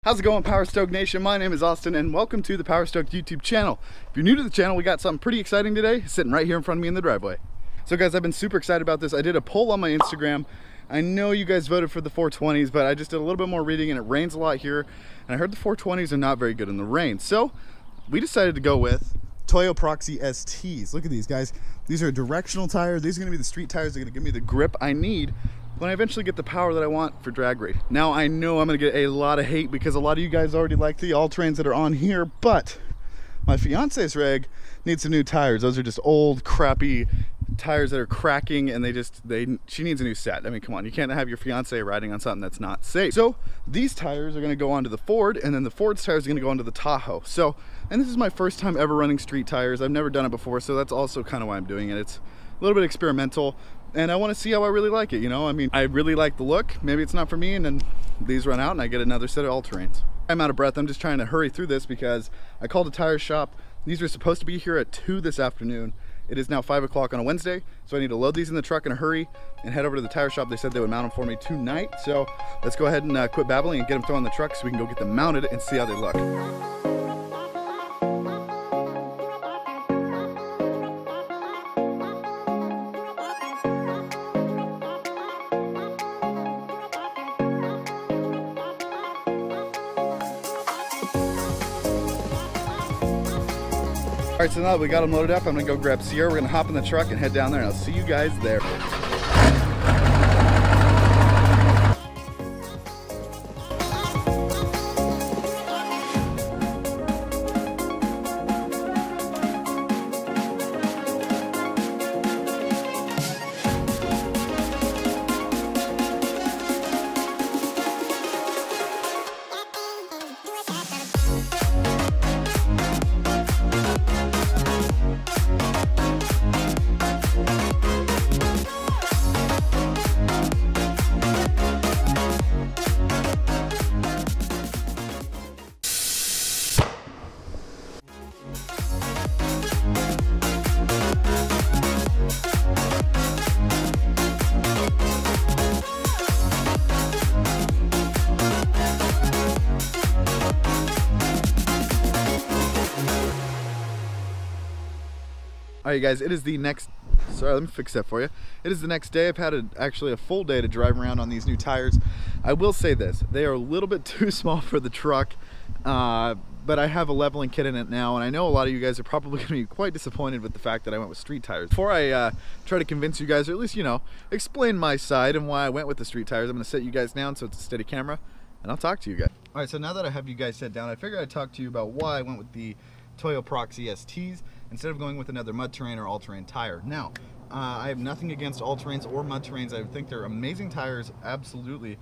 How's it going, Power Stoked Nation? My name is Austin and welcome to the Power Stoked YouTube channel. If you're new to the channel, we got something pretty exciting today sitting right here in front of me in the driveway. So guys, I've been super excited about this. I did a poll on my Instagram. I know you guys voted for the 420s, but I just did a little bit more reading and it rains a lot here. And I heard the 420s are not very good in the rain. So we decided to go with Toyo Proxy STs. Look at these guys. These are directional tires. These are gonna be the street tires. They're gonna give me the grip I need when I eventually get the power that I want for drag race. Now I know I'm gonna get a lot of hate because a lot of you guys already like the all-terrains that are on here, but my fiance's rig needs some new tires. Those are just old, crappy tires that are cracking and she needs a new set. I mean, come on, you can't have your fiance riding on something that's not safe. So these tires are gonna go onto the Ford, and then the Ford's tires are gonna go onto the Tahoe. So, and this is my first time ever running street tires. I've never done it before, so that's also kind of why I'm doing it. It's a little bit experimental. And I want to see how I really like it, you know? I mean, I really like the look. Maybe it's not for me, and then these run out and I get another set of all-terrains. I'm out of breath. I'm just trying to hurry through this because I called a tire shop. These were supposed to be here at 2 this afternoon. It is now 5 o'clock on a Wednesday, so I need to load these in the truck in a hurry and head over to the tire shop. They said they would mount them for me tonight. So let's go ahead and quit babbling and get them thrown in the truck so we can go get them mounted and see how they look. All right, so now that we got them loaded up, I'm gonna go grab Sierra. We're gonna hop in the truck and head down there, and I'll see you guys there. All right, guys, it is the next, sorry, let me fix that for you. It is the next day. I've had actually a full day to drive around on these new tires. I will say this, they are a little bit too small for the truck, but I have a leveling kit in it now, and I know a lot of you guys are probably gonna be quite disappointed with the fact that I went with street tires. Before I try to convince you guys, or at least, you know, explain my side and why I went with the street tires, I'm gonna set you guys down so it's a steady camera, and I'll talk to you guys. All right, so now that I have you guys set down, I figured I'd talk to you about why I went with the Toyo Proxy STs instead of going with another mud terrain or all-terrain tire. Now, I have nothing against all-terrains or mud terrains. I think they're amazing tires, absolutely,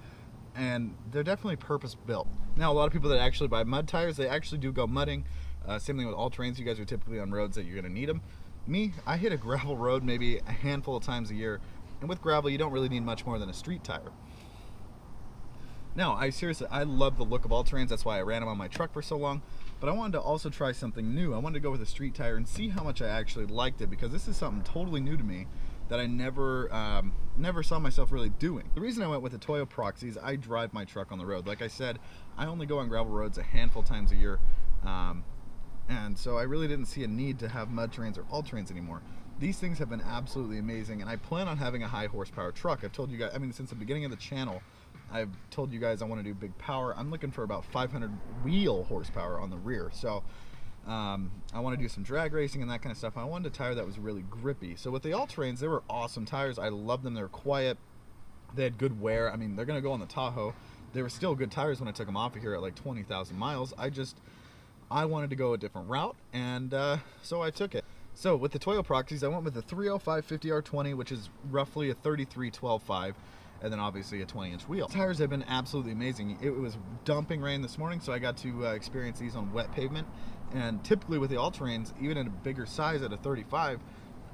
and they're definitely purpose-built. Now, a lot of people that actually buy mud tires, they actually do go mudding. Same thing with all-terrains. You guys are typically on roads that you're gonna need them. Me, I hit a gravel road maybe a handful of times a year, and with gravel, you don't really need much more than a street tire. Now, I love the look of all-terrains. That's why I ran them on my truck for so long. But I wanted to also try something new. I wanted to go with a street tire and see how much I actually liked it, because this is something totally new to me that I never saw myself really doing. The reason I went with the Toyo Proxy is I drive my truck on the road. Like I said, I only go on gravel roads a handful of times a year, and so I really didn't see a need to have mud terrains or all-terrains anymore. These things have been absolutely amazing, and I plan on having a high horsepower truck. I've told you guys, I mean, since the beginning of the channel, I've told you guys I want to do big power. I'm looking for about 500 wheel horsepower on the rear. So I want to do some drag racing and that kind of stuff. I wanted a tire that was really grippy. So with the all-terrains, they were awesome tires. I love them. They were quiet. They had good wear. I mean, they're going to go on the Tahoe. They were still good tires when I took them off of here at like 20,000 miles. I wanted to go a different route, and so I took it. So with the Toyo Proxies, I went with the 305 50R20, which is roughly a 33 12.5. And then obviously a 20-inch wheel. Tires have been absolutely amazing. It was dumping rain this morning, so I got to experience these on wet pavement. And typically with the all-terrains, even in a bigger size at a 35,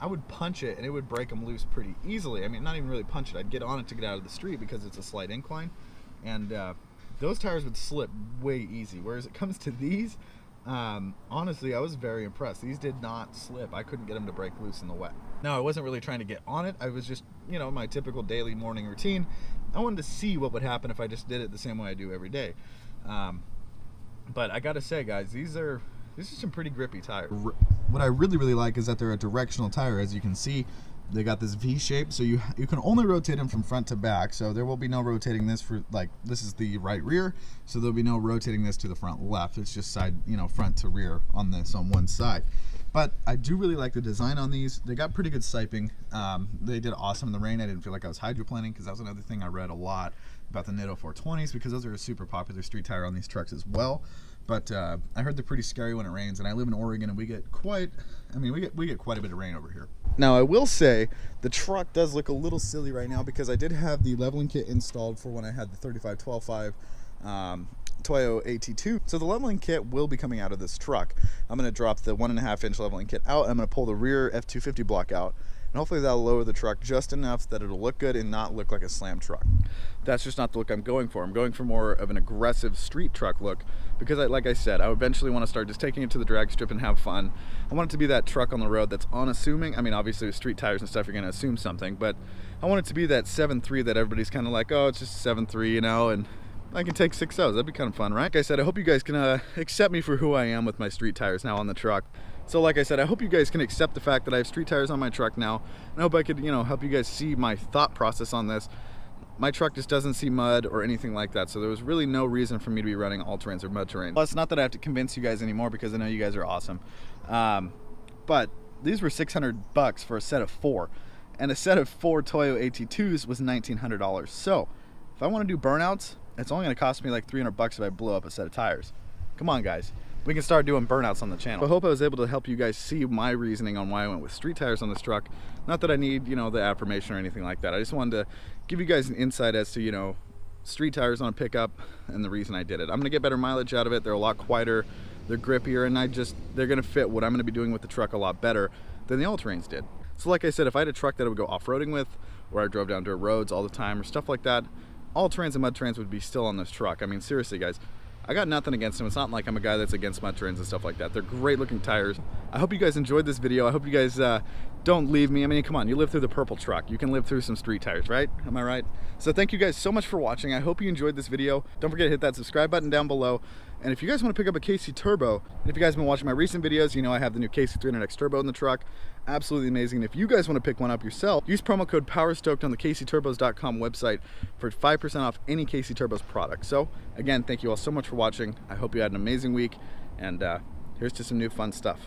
I would punch it and it would break them loose pretty easily. I mean, not even really punch it. I'd get on it to get out of the street because it's a slight incline. And those tires would slip way easy. Whereas it comes to these, honestly, I was very impressed. These did not slip. I couldn't get them to break loose in the wet. Now, I wasn't really trying to get on it. I was just, you know, my typical daily morning routine. I wanted to see what would happen if I just did it the same way I do every day. But I gotta say, guys, these are some pretty grippy tires. What I really like is that they're a directional tire. As you can see, they got this V shape, so you can only rotate them from front to back. So there will be no rotating this for, like, this is the right rear, so there'll be no rotating this to the front left. It's just side, you know, front to rear on this on one side. But I do really like the design on these. They got pretty good siping. They did awesome in the rain. I didn't feel like I was hydroplaning, because that was another thing I read a lot about the Nitto 420s, because those are a super popular street tire on these trucks as well. But I heard they're pretty scary when it rains, and I live in Oregon, and we get quite a bit of rain over here. Now, I will say the truck does look a little silly right now, because I did have the leveling kit installed for when I had the 35-12.5 Toyo AT2. So the leveling kit will be coming out of this truck. I'm going to drop the 1.5-inch leveling kit out, and I'm going to pull the rear F250 block out, and hopefully that'll lower the truck just enough that it'll look good and not look like a slam truck. That's just not the look I'm going for. I'm going for more of an aggressive street truck look, because like I said, I eventually want to start just taking it to the drag strip and have fun. I want it to be that truck on the road that's unassuming. I mean, obviously with street tires and stuff, you're going to assume something, but I want it to be that 7.3 that everybody's kind of like, oh, it's just 7.3, you know, and I can take 6.0s. That'd be kind of fun, right? Like I said, I hope you guys can accept me for who I am with my street tires now on the truck. So like I said, I hope you guys can accept the fact that I have street tires on my truck now. And I hope I could, you know, help you guys see my thought process on this. My truck just doesn't see mud or anything like that, so there was really no reason for me to be running all-terrains or mud terrain. Well, it's not that I have to convince you guys anymore, because I know you guys are awesome. But these were $600 for a set of 4. And a set of 4 Toyo AT2s was $1,900. So if I want to do burnouts, it's only going to cost me like $300 if I blow up a set of tires. Come on, guys. We can start doing burnouts on the channel. I hope I was able to help you guys see my reasoning on why I went with street tires on this truck. Not that I need, you know, the affirmation or anything like that. I just wanted to give you guys an insight as to, you know, street tires on a pickup and the reason I did it. I'm gonna get better mileage out of it. They're a lot quieter, they're grippier, and they're gonna fit what I'm gonna be doing with the truck a lot better than the all-terrains did. So like I said, if I had a truck that I would go off-roading with, or I drove down dirt roads all the time or stuff like that, all-terrains and mud terrains would be still on this truck. I mean, seriously, guys, I got nothing against them. It's not like I'm a guy that's against mud terrains and stuff like that. They're great looking tires. I hope you guys enjoyed this video. I hope you guys don't leave me. I mean, come on, you live through the purple truck. You can live through some street tires, right? Am I right? So thank you guys so much for watching. I hope you enjoyed this video. Don't forget to hit that subscribe button down below. And if you guys want to pick up a KC Turbo, and if you guys have been watching my recent videos, you know I have the new KC300X Turbo in the truck. Absolutely amazing. And if you guys want to pick one up yourself, use promo code POWERSTOKED on the KCTurbos.com website for 5% off any KC Turbos product. So again, thank you all so much for watching. I hope you had an amazing week, and here's to some new fun stuff.